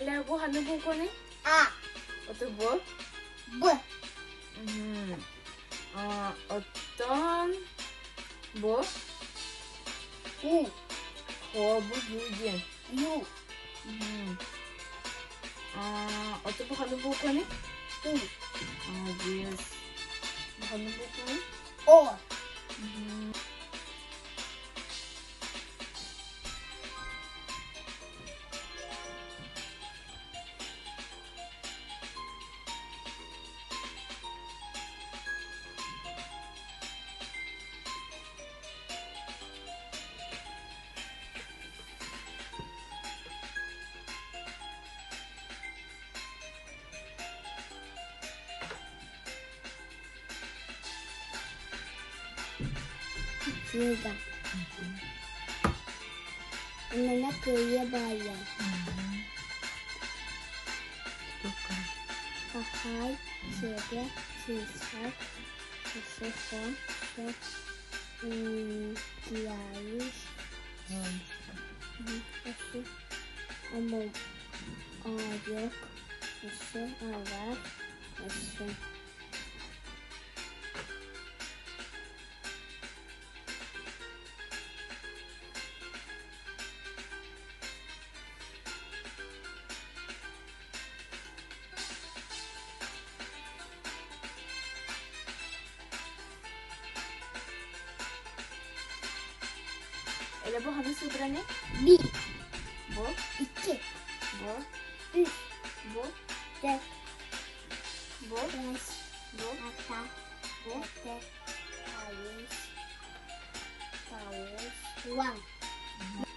Eller bu hani bu kone? A. Oto bu? B. Oton bu? U. Ho bu yujen. U. Oto bu hani bu kone? U. Yes. Bu hani bu kone? O. Sida. Nana kaya bayan. Pahay, sebe, sisay, sisifon, kialis, asi, amog, ayok, asi, awak, asi. Eller bu hani sıfır ne? Bir, Bu? iki, Bu? üç, Bu? dört, Bu? beş, Bu? altı, Bu? yedi, sekiz, dokuz, 10.